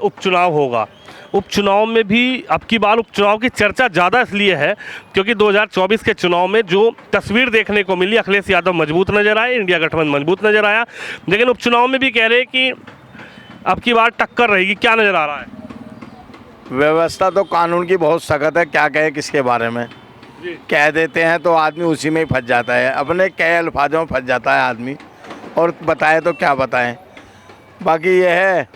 उपचुनाव होगा। उपचुनाव में भी अब की बार उपचुनाव की चर्चा ज़्यादा इसलिए है क्योंकि 2024 के चुनाव में जो तस्वीर देखने को मिली, अखिलेश यादव मजबूत नजर आए, इंडिया गठबंधन मजबूत नजर आया, लेकिन उपचुनाव में भी कह रहे हैं कि अब की बार टक्कर रहेगी। क्या नज़र आ रहा है? व्यवस्था तो कानून की बहुत सख्त है, क्या कहे किसके बारे में। कह देते हैं तो आदमी उसी में ही फंस जाता है, अपने कई अल्फाजों में फंस जाता है आदमी, और बताए तो क्या बताएं। बाकी ये है,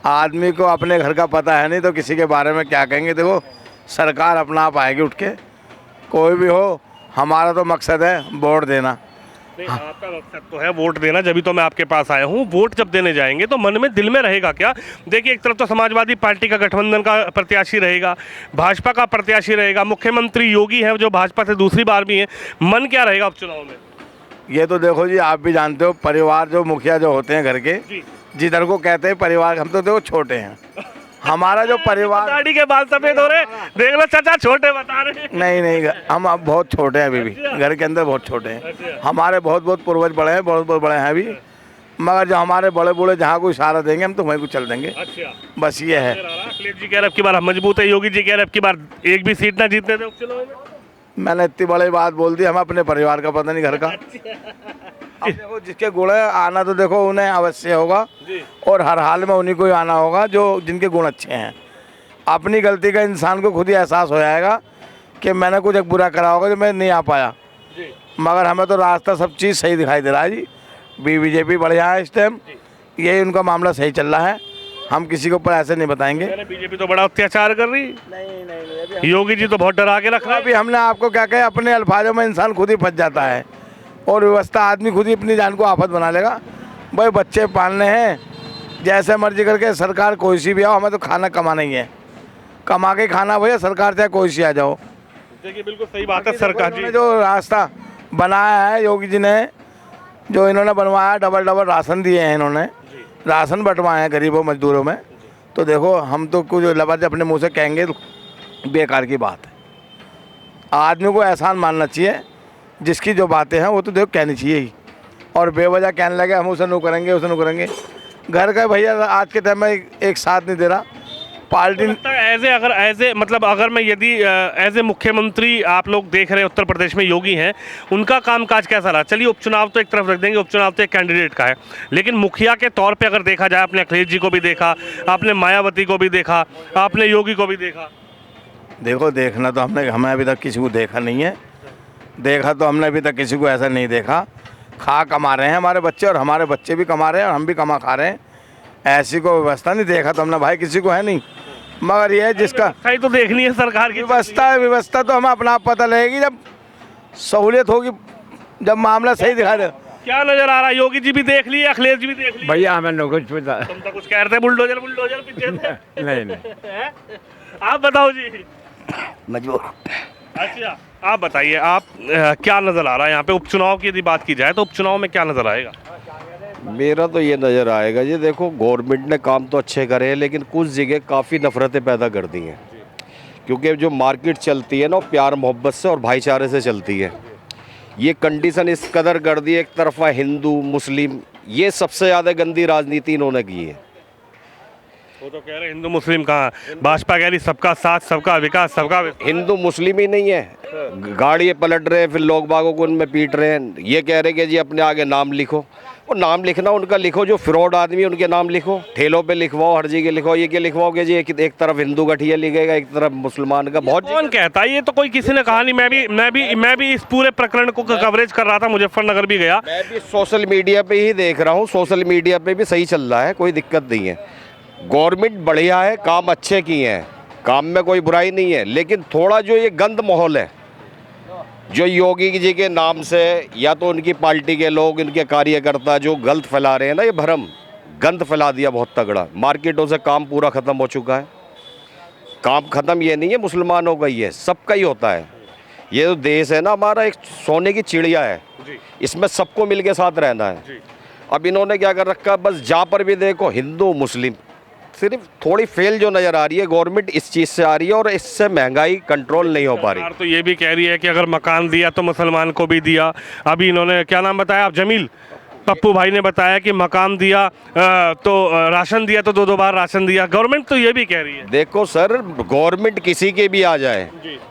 आदमी को अपने घर का पता है नहीं तो किसी के बारे में क्या कहेंगे। देखो सरकार अपना आप आएगी उठ के, कोई भी हो। हमारा तो मकसद है वोट देना। नहीं, आपका मकसद तो है वोट देना, जब तो मैं आपके पास आया हूँ। वोट जब देने जाएंगे तो मन में दिल में रहेगा क्या? देखिए, एक तरफ तो समाजवादी पार्टी का गठबंधन का प्रत्याशी रहेगा, भाजपा का प्रत्याशी रहेगा, मुख्यमंत्री योगी है जो भाजपा से दूसरी बार भी हैं। मन क्या रहेगा उपचुनाव में? ये तो देखो जी, आप भी जानते हो, परिवार जो मुखिया जो होते हैं घर के, जिधर को कहते हैं परिवार, हम तो देखो छोटे हैं। हमारा जो परिवार, दाढ़ी के बाल सफेद हो रहे, देख लो चाचा छोटे बता रहे। नहीं, हम अब बहुत छोटे हैं, अभी भी घर के अंदर बहुत छोटे हैं। हमारे बहुत पूर्वज बड़े हैं, बहुत बड़े हैं अभी, मगर जो हमारे बड़े बूढ़े जहाँ को इशारा देंगे हम तो वहीं को चल देंगे। बस ये है। अखिलेश जी कह रहे अब की बार हम मजबूत है, योगी जी कह रहे अब की बार एक भी सीट ना जीतने थे उपचुनाव में। मैंने इतनी बड़ी बात बोल दी, हम अपने परिवार का पता नहीं घर का। अब देखो जिसके गुण है, आना तो देखो उन्हें अवश्य होगा, और हर हाल में उन्हीं को ही आना होगा जो जिनके गुण अच्छे हैं। अपनी गलती का इंसान को खुद ही एहसास हो जाएगा कि मैंने कुछ एक बुरा करा होगा जो मैं नहीं आ पाया, मगर हमें तो रास्ता सब चीज़ सही दिखाई दे रहा है जी। बीजेपी बढ़िया है इस टाइम, यही उनका मामला सही चल रहा है, हम किसी के ऊपर ऐसे नहीं बताएंगे। बीजेपी तो बड़ा अत्याचार कर रही। नहीं, योगी जी तो बहुत डरा के रख रहा है। अभी हमने आपको क्या कहे, अपने अल्फाजों में इंसान खुद ही फंस जाता है, और व्यवस्था आदमी खुद ही अपनी जान को आफत बना लेगा। भाई बच्चे पालने हैं, जैसे मर्जी करके सरकार कोई सी भी आओ, हमें तो खाना कमाना ही है, कमा के खाना भैया, सरकार चाहे कोई सी आ जाओ। देखिए बिल्कुल सही बात है। सरकार ने जो रास्ता बनाया है योगी जी ने, जो इन्होंने बनवाया, डबल राशन दिए हैं इन्होंने, राशन बंटवाए हैं गरीबों मजदूरों में, तो देखो हम तो कुछ लफ्ज़ अपने मुंह से कहेंगे तो बेकार की बात है। आदमी को एहसान मानना चाहिए, जिसकी जो बातें हैं वो तो देखो कहनी चाहिए ही, और बेवजह कहने लगे हम उसे नु करेंगे उसे नु करेंगे। घर का भैया आज के टाइम में एक साथ नहीं दे रहा पार्टी। अगर मैं यदि एज ए मुख्यमंत्री आप लोग देख रहे हैं उत्तर प्रदेश में योगी हैं, उनका कामकाज कैसा रहा? चलिए उपचुनाव तो एक तरफ रख देंगे, उपचुनाव तो एक कैंडिडेट का है, लेकिन मुखिया के तौर पे अगर देखा जाए, आपने अखिलेश जी को भी देखा, आपने मायावती को भी देखा, आपने योगी को भी देखा। देखो देखना तो हमें अभी तक किसी को देखा नहीं है, देखा तो हमने अभी तक किसी को ऐसा नहीं देखा। खा कमा रहे हैं हमारे बच्चे, और हमारे बच्चे भी कमा रहे हैं, और हम भी कमा खा रहे हैं, ऐसी कोई व्यवस्था नहीं देखा तो हमने भाई किसी को है नहीं। मगर ये जिसका सही तो देखनी है सरकार की व्यवस्था तो हमें अपना आप पता लगेगी जब सहूलियत होगी, जब मामला सही दिखा दे। क्या नजर आ रहा है? योगी जी भी देख लिए, अखिलेश जी भी देख लिए। भैया हमें कुछ पता, तुम तो कुछ कह रहे थे बुलडोजर पीछे से। नहीं आप बताओ जी। मजबूर। अच्छा आप बताइए, आप क्या नजर आ रहा है यहाँ पे? उपचुनाव की यदि बात की जाए तो उपचुनाव में क्या नजर आएगा? मेरा तो ये नज़र आएगा जी, देखो गवर्नमेंट ने काम तो अच्छे करे हैं, लेकिन कुछ जगह काफ़ी नफरतें पैदा कर दी हैं, क्योंकि जो मार्केट चलती है ना, वो प्यार मोहब्बत से और भाईचारे से चलती है। ये कंडीशन इस कदर कर दी, एक तरफा हिंदू मुस्लिम, ये सबसे ज़्यादा गंदी राजनीति इन्होंने की है। वो तो कह रहे हिंदू मुस्लिम कहाँ, भाजपा कह रही सबका साथ सबका विकास सबका। हिंदू मुस्लिम ही नहीं है, गाड़ी पलट रहे हैं, फिर लोग बागों को उनमें पीट रहे हैं। ये कह रहे कि जी अपने आगे नाम लिखो, और नाम लिखना उनका लिखो, जो फ्रॉड आदमी है उनके नाम लिखो, ठेलों पे लिखवाओ, हर जगह लिखवाओ। ये क्या लिखवाओगे जी, एक तरफ हिंदू गठिया लिखेगा, एक तरफ मुसलमान का। बहुत कौन कहता है? ये तो कोई किसी ने कहा नहीं। मैं भी इस पूरे प्रकरण को कवरेज कर रहा था, मुजफ्फरनगर भी गया। मैं भी सोशल मीडिया पे ही देख रहा हूँ, सोशल मीडिया पे भी सही चल रहा है, कोई दिक्कत नहीं है। गवर्नमेंट बढ़िया है, काम अच्छे किए हैं, काम में कोई बुराई नहीं है, लेकिन थोड़ा जो ये गंद माहौल है, जो योगी जी के नाम से या तो उनकी पार्टी के लोग, इनके कार्यकर्ता जो गलत फैला रहे हैं ना, ये भरम गंद फैला दिया बहुत तगड़ा। मार्केटों से काम पूरा ख़त्म हो चुका है। काम ख़त्म ये नहीं है मुसलमानों का, ही है सबका ही होता है। ये जो देश है ना हमारा, एक सोने की चिड़िया है, इसमें सबको मिल के साथ रहना है। अब इन्होंने क्या कर रखा है, बस जहाँ पर भी देखो हिंदू मुस्लिम। सिर्फ थोड़ी फेल जो नज़र आ रही है गवर्नमेंट इस चीज़ से आ रही है, और इससे महंगाई कंट्रोल नहीं हो पा रही। तो ये भी कह रही है कि अगर मकान दिया तो मुसलमान को भी दिया। अभी इन्होंने क्या नाम बताया आप? पप्पू भाई ने बताया कि मकान दिया तो राशन दिया तो दो बार राशन दिया। गवर्नमेंट तो ये भी कह रही है। देखो सर, गवर्नमेंट किसी के भी आ जाए,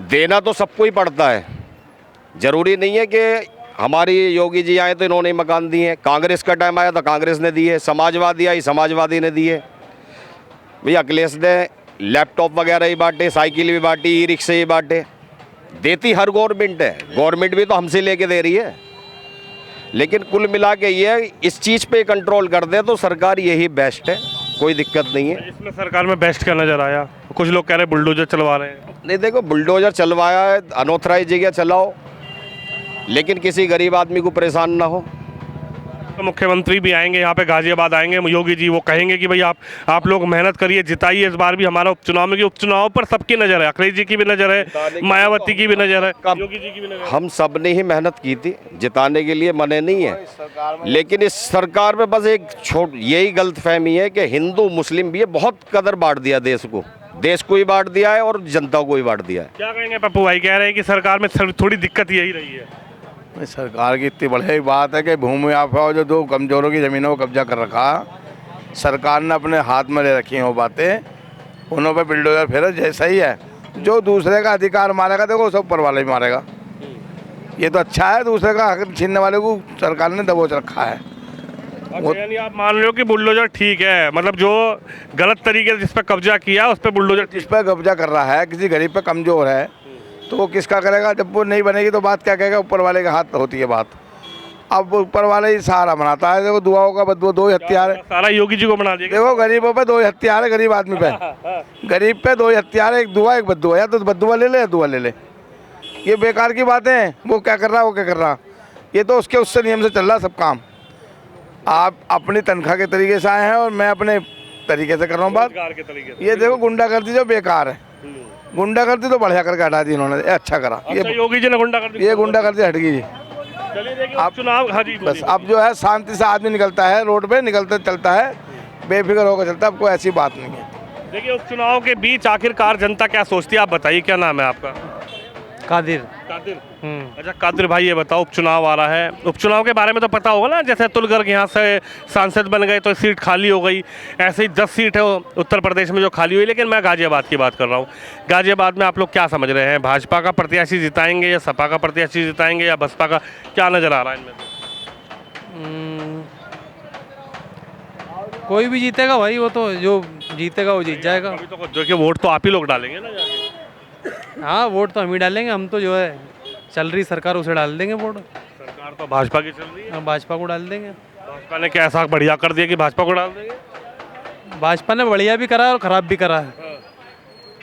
देना तो सबको ही पड़ता है। जरूरी नहीं है कि हमारी योगी जी आए तो इन्होंने मकान दिए हैं। कांग्रेस का टाइम आया तो कांग्रेस ने दिए, समाजवादी आई समाजवादी ने दिए। भैया अखिलेश ने लैपटॉप वगैरह ही बांटे, साइकिल भी बांटी, ई रिक्शे ही बांटे। देती हर गवर्नमेंट है, गवर्नमेंट भी तो हमसे लेके दे रही है। लेकिन कुल मिला के ये इस चीज़ पे कंट्रोल कर दे तो सरकार यही बेस्ट है, कोई दिक्कत नहीं है। इसमें सरकार में बेस्ट क्या नजर आया? कुछ लोग कह रहे हैं बुलडोजर चलवा रहे हैं। नहीं देखो, बुलडोजर चलवाया है, अनऑथराइज जगह चलाओ, लेकिन किसी गरीब आदमी को परेशान ना हो। तो मुख्यमंत्री भी आएंगे यहाँ पे, गाजियाबाद आएंगे योगी जी, वो कहेंगे कि भाई आप लोग मेहनत करिए, जिताइए इस बार भी हमारा उपचुनाव में। कि उपचुनाव पर सबकी नज़र है, अखिलेश जी की भी नज़र है, मायावती की भी नज़र है, योगी जी की भी नज़र है। हम सब ने ही मेहनत की थी, जिताने के लिए मने नहीं है। लेकिन इस सरकार में बस एक यही गलतफहमी है कि हिंदू मुस्लिम भी है, बहुत कदर बांट दिया देश को ही बांट दिया है और जनता को ही बांट दिया है। क्या कहेंगे पप्पू भाई? कह रहे हैं कि सरकार में थोड़ी दिक्कत यही रही है। सरकार की इतनी बढ़िया बात है कि भूमि आपका जो दो कमजोरों की ज़मीनों को कब्जा कर रखा, सरकार ने अपने हाथ में ले रखी हैं वो बातें, उन्हों पे बिल्डोजर फिर जैसा ही है। जो दूसरे का अधिकार मारेगा देखो सब ऊपर वाला ही मारेगा। ये तो अच्छा है, दूसरे का हक छीनने वाले को सरकार ने दबोच रखा है। अच्छा, यानी आप मान रहे हो कि बुलडोजर ठीक है, मतलब जो गलत तरीके से जिस पर कब्जा किया उस पर बुलडोजर जिस पर कब्जा कर रहा है, किसी गरीब पे कमज़ोर है तो वो किसका करेगा? जब वो नहीं बनेगी तो बात क्या कहेगा? ऊपर वाले के हाथ होती है बात। अब ऊपर वाले ही सहारा बनाता है। देखो दुआओं का बदबू, दो ही हथियार है। सारा योगी जी को बना दिया। देखो गरीबों पे दो ही हथियार है, गरीब आदमी पे, गरीब पे दो ही हथियार है, एक दुआ एक बददुआ। या तो बददुआ ले ले या दुआ ले ले। ये बेकार की बातें हैं। वो क्या कर रहा है, वो क्या कर रहा, ये तो उसके उससे नियम से चल रहा सब काम। आप अपनी तनख्वाह के तरीके से आए हैं और मैं अपने तरीके से कर रहा हूँ बात। ये देखो गुंडागर्दी जो बेकार है, गुंडागर्दी तो बढ़िया करके हटा दी इन्होंने, अच्छा करा। ये योगी जी ने गुंडागर्दी, ये गुंडागर्दी हट गई जी। चलिए देखिए आप चुनाव, हाँ जी बस अब जो है शांति से आदमी निकलता है, रोड पे निकलते चलता है, बेफिक्र होकर चलता है। अब कोई ऐसी बात नहीं है। देखिए उपचुनाव के बीच आखिरकार जनता क्या सोचती है, आप बताइए। क्या नाम है आपका? कादिर। कादिर। अच्छा कादिर भाई, ये बताओ उपचुनाव आ रहा है, उपचुनाव के बारे में तो पता होगा ना। जैसे अतुल गर्ग यहाँ से सांसद बन गए तो सीट खाली हो गई, ऐसे ही 10 सीट है उत्तर प्रदेश में जो खाली हुई। लेकिन मैं गाजियाबाद की बात कर रहा हूँ। गाजियाबाद में आप लोग क्या समझ रहे हैं? भाजपा का प्रत्याशी जिताएंगे या सपा का प्रत्याशी जिताएंगे या बसपा का? क्या नज़र आ रहा है इनमें से? कोई भी जीतेगा भाई, वो तो जो जीतेगा वो जीत जाएगा। अभी तो देखिए वोट तो आप ही लोग डालेंगे ना जाके। हाँ वोट तो हम ही डालेंगे, हम तो जो है चल रही सरकार उसे डाल देंगे वोट। सरकार तो भाजपा की चल रही है, हम भाजपा को डाल देंगे। भाजपा ने क्या ऐसा बढ़िया कर दिया कि भाजपा को डाल देंगे? भाजपा ने बढ़िया भी करा और ख़राब भी करा है।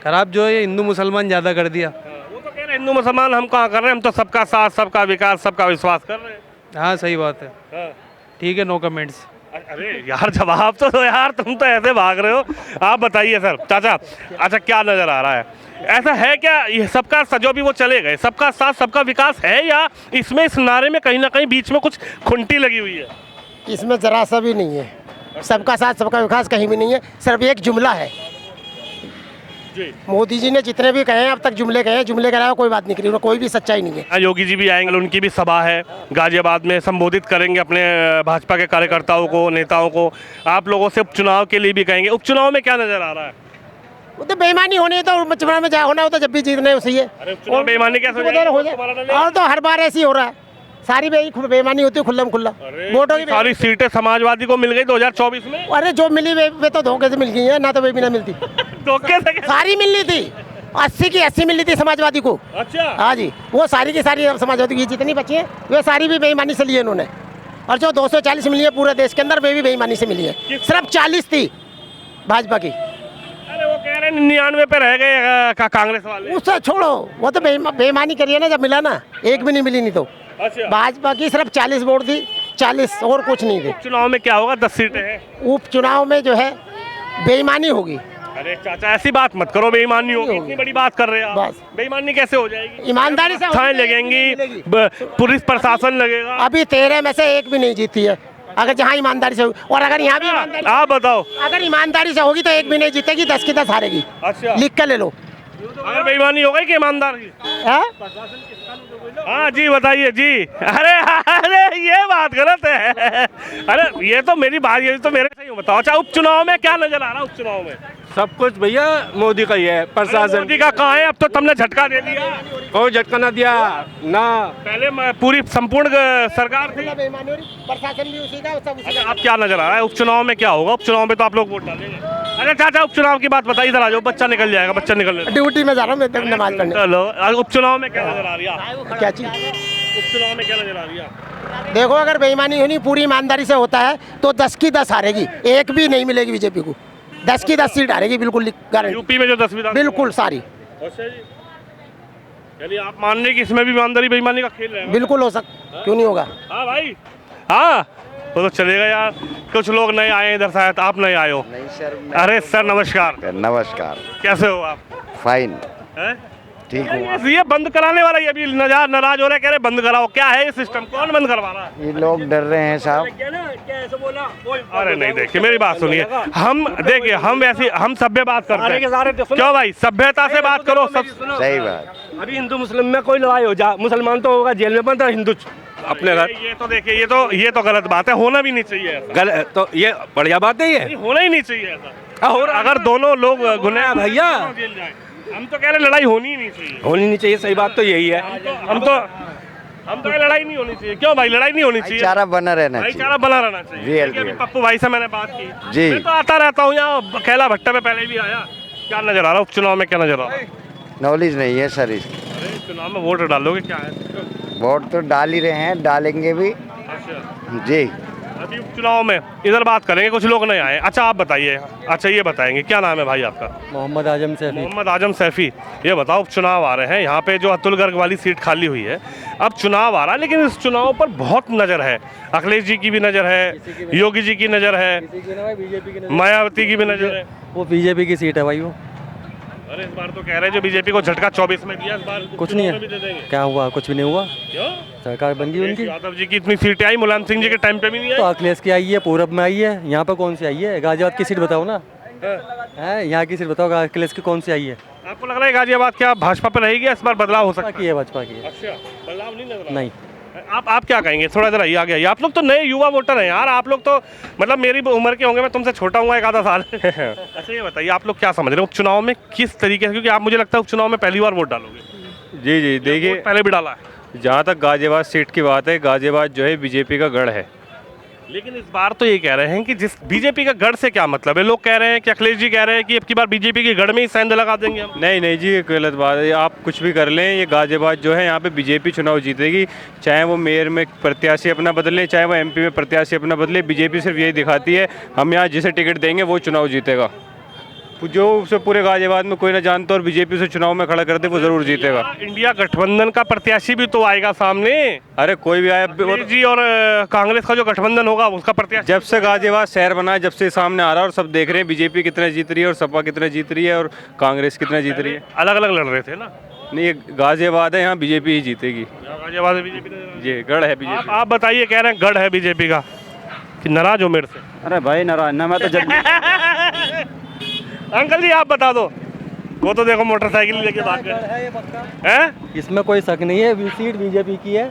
खराब जो है हिंदू मुसलमान ज़्यादा कर दिया। वो तो कह रहे हैं हिंदू मुसलमान हम कहाँ कर रहे हैं, हम तो सबका साथ सबका विकास सबका विश्वास कर रहे हैं। हाँ सही बात है, ठीक है, नो कमेंट्स। अरे यार जवाब तो दो यार, तुम तो ऐसे भाग रहे हो। आप बताइए सर, चाचा अच्छा क्या नज़र आ रहा है? ऐसा है क्या ये सबका जो भी वो चले गए, सबका साथ सबका विकास है, या इसमें इस नारे में कहीं ना कहीं बीच में कुछ खुंटी लगी हुई है? इसमें जरा सा भी नहीं है। सबका साथ सबका विकास कहीं भी नहीं है, सिर्फ एक जुमला है। जी। मोदी जी ने जितने भी कहे हैं अब तक जुमले कहे हैं, जुमले के अलावा कोई बात नहीं करी, कोई भी सच्चाई नहीं है। योगी जी भी आएंगे, उनकी भी सभा है गाजियाबाद में, संबोधित करेंगे अपने भाजपा के कार्यकर्ताओं को, नेताओं को। आप लोगों से उपचुनाव के लिए भी कहेंगे। उपचुनाव में क्या नजर आ रहा है? वो तो बेईमानी होनी है, तो चुनाव में जा होना हो तो जब भी जीतना है उसी है। और बेईमानी कैसे हो जाएगी? और तो हर बार ऐसे ही हो रहा है, सारी बेईमानी होती है खुल्लम खुल्ला। वोटों की सारी सीटें समाजवादी को मिल गई 2024 में। अरे जो मिली वे तो धोखे से मिल गई है, ना तो वे भी ना मिलती। धोखे से? सारी मिलनी थी, 80 की 80 मिलनी थी समाजवादी को। अच्छा हाँ जी, वो सारी की सारी समाजवादी की जितनी बची है वे सारी भी बेईमानी से लिए इन्होंने। और जो 240 मिली है पूरे देश के अंदर वे भी बेईमानी से मिली है। सिर्फ 40 थी भाजपा की। अरे वो कह रहे हैं 99 पे रह गए कांग्रेस वाले। उससे छोड़ो, वो तो बेईमानी करिए ना, जब मिला ना एक भी नहीं मिली। नहीं तो अच्छा भाजपा की सिर्फ 40 वोट थी, 40 और कुछ नहीं थी। चुनाव में क्या होगा? 10 सीटें हैं। उपचुनाव में जो है बेईमानी होगी। अरे चाचा ऐसी बात मत करो, बेईमानी होगी। इतनी बड़ी बात कर रहे हैं आप, बस। बेईमानी कैसे हो जाएगी? ईमानदारी से थाने लगेंगी, पुलिस प्रशासन लगेगा। अभी 13 में से एक भी नहीं जीती है, अगर जहाँ ईमानदारी से होगी। और अगर यहाँ भी आप बताओ, अगर ईमानदारी से होगी तो एक भी नहीं जीतेगी, 10 की 10 हारेगी। अच्छा लिख कर ले लो। अगर बेईमानी हो गई कि ईमानदारी? है हाँ जी बताइए जी। अरे अरे ये बात गलत है। अरे ये तो मेरी बात, ये तो मेरे से ही बताओ। अच्छा उपचुनाव में क्या नजर आ रहा है उपचुनाव में? सब कुछ भैया मोदी का ही है। प्रशासन मोदी का कहाँ है? अब तो तुमने झटका दे दिया। कोई झटका ना दिया ना। पहले पूरी संपूर्ण सरकार थी। बेईमानी हो रही, प्रशासन भी उसी का, सब उसी अच्छा, अब क्या नजर आ रहा है उपचुनाव में क्या होगा? उपचुनाव में तो आप लोग वोट डालेंगे। अरे चाचा उपचुनाव की बात बताइए, इधर आ जाओ, बच्चा निकल जाएगा, बच्चा निकल का। ड्यूटी में जा रहा हूँ मैं, नमाज पढ़ने। चलो उपचुनाव में क्या नजर आ रही है? क्या चीज? उपचुनाव में क्या नजर आ रही है? देखो, अगर बेईमानी होनी पूरी ईमानदारी से होता है तो 10 की 10 हारेगी, एक भी नहीं मिलेगी बीजेपी को। 10 की 10 सीट हारेगी, बिल्कुल गारंटी। यूपी में जो 10 विधान बिल्कुल सारी। अच्छा जी, यानी आप मान रहे कि इसमें भी ईमानदारी बेईमानी का खेल है? बिल्कुल हो सकता, क्यों नहीं होगा। हाँ भाई, हाँ वो तो चलेगा यार। कुछ लोग नए आए इधर, शायद आप नए आए हो। नहीं सर। अरे सर नमस्कार, नमस्कार। कैसे हो आप? फाइन। हैं? ठीक हूँ। ये बंद कराने वाला, ये भी नाराज हो रहे, कह रहे बंद कराओ। क्या है ये सिस्टम? कौन बंद करवा रहा है? ये लोग डर रहे हैं साहब। अरे नहीं, देखिए मेरी बात सुनिए। हम देखिए, हम वैसी हम सभ्य बात करते हैं। क्यों भाई, सभ्यता से बात करो। सब सही बात। अभी हिंदू मुस्लिम में कोई लड़ाई हो जा, मुसलमान तो होगा जेल में बंद और हिंदू अपने घर। ये तो देखिए, ये तो गलत बात है, होना भी नहीं चाहिए ऐसा। गलत तो ये बढ़िया बात है। ये होना ही नहीं चाहिए ऐसा। और अगर दोनों लोग गुनहगार भैया, जेल जाएं। हम तो कह रहे लड़ाई होनी ही नहीं चाहिए। होनी नहीं चाहिए। सही बात तो यही है। हम तो लड़ाई नहीं होनी चाहिए। क्यों भाई, लड़ाई नहीं होनी चाहिए? भाईचारा बना रहना चाहिए। भाईचारा बना रहना चाहिए। रियल, देखिए, अभी रियल। पप्पू भाई से मैंने बात की जी। मैं तो आता रहता हूँ यहाँ कैला भट्टा पे, पहले भी आया। क्या नजर आ रहा है उपचुनाव में? क्या नजर आ रहा है? नॉलेज नहीं है सर इस। अरे चुनाव में वोट डालोगे क्या है? वोट तो डाल ही रहे हैं, डालेंगे भी। अच्छा, जी। अभी उपचुनाव में इधर बात करेंगे, कुछ लोग नहीं आए। अच्छा आप बताइए, अच्छा ये बताएंगे, क्या नाम है भाई आपका? मोहम्मद आजम सैफी। मोहम्मद आजम सैफी। ये बताओ, उपचुनाव आ रहे हैं, यहाँ पे जो अतुल गर्ग वाली सीट खाली हुई है, अब चुनाव आ रहा है, लेकिन इस चुनाव पर बहुत नज़र है। अखिलेश जी की भी नज़र है, योगी जी की नज़र है, मायावती की भी नज़र है। वो बीजेपी की सीट है भाई वो। अरे इस बार तो कह रहे हैं जो बीजेपी को झटका 24 में दिया, इस बार कुछ नहीं चुनाव में भी दे है। देंगे। क्या हुआ? कुछ भी नहीं हुआ। क्यों? सरकार बन गई उनकी। यादव जी की इतनी सीटें आई, मुलायम सिंह जी के टाइम पे भी नहीं तो आई। अखिलेश की आई है, पूरब में आई है, यहाँ पर कौन सी आई है? गाजियाबाद की सीट बताओ ना। है यहाँ की सीट बताओ, अखिलेश की कौन सी आई है? आपको लग रहा है गाजियाबाद क्या भाजपा पे रहेगी, इस बार बदलाव हो सकता भाजपा की है, भाजपा की है। अच्छा, बदलाव नहीं लग रहा? नहीं। आप क्या कहेंगे? थोड़ा जरा आगे आइए। आप लोग तो नए युवा वोटर हैं यार। आप लोग तो मतलब मेरी उम्र के होंगे, मैं तुमसे छोटा हुआ एक आधा साल। अच्छा ये बताइए, आप लोग क्या समझ रहे हो उपचुनाव में किस तरीके से? क्योंकि आप, मुझे लगता है उपचुनाव में पहली बार वोट डालोगे। जी जी, देखिए वोट पहले भी डाला है। जहाँ तक गाजियाबाद सीट की बात है, गाजियाबाद जो है बीजेपी का गढ़ है। लेकिन इस बार तो ये कह रहे हैं कि जिस बीजेपी का गढ़ से क्या मतलब है? लोग कह रहे हैं कि अखिलेश जी कह रहे हैं कि अब की बार बीजेपी के गढ़ में ही सेंध लगा देंगे हम। नहीं नहीं जी, ये गलत बात है। आप कुछ भी कर लें, ये गाजियाबाद जो है यहाँ पे बीजेपी चुनाव जीतेगी। चाहे वो मेयर में प्रत्याशी अपना बदले, चाहे वो एमपी में प्रत्याशी अपना बदले, बीजेपी सिर्फ यही दिखाती है हम यहाँ जिसे टिकट देंगे वो चुनाव जीतेगा। जो उसे पूरे गाजियाबाद में कोई ना जानता और बीजेपी से चुनाव में खड़ा कर दे वो जरूर जीतेगा। इंडिया गठबंधन का प्रत्याशी भी तो आएगा सामने। अरे कोई भी आए, अखिलेश जी और कांग्रेस का जो गठबंधन होगा उसका प्रत्याशी। जब से गाजियाबाद शहर बना है, जब से सामने आ रहा है और सब देख रहे हैं बीजेपी कितने जीत रही है और सपा कितने जीत रही है और कांग्रेस कितने जीत रही है। अलग अलग लड़ रहे थे ना। नहीं, ये गाजियाबाद है, यहाँ बीजेपी ही जीतेगी। गाजियाबाद में बीजेपी ने। जी, गढ़ है बीजेपी। आप बताइए, कह रहे हैं गढ़ है बीजेपी का, कि नाराज हो मेरे से? अरे भाई नाराज ना, मैं तो जब अंकल जी आप बता दो। वो तो देखो मोटरसाइकिल लेके भाग गए हैं। इसमें कोई शक नहीं है, सीट बीजेपी की है।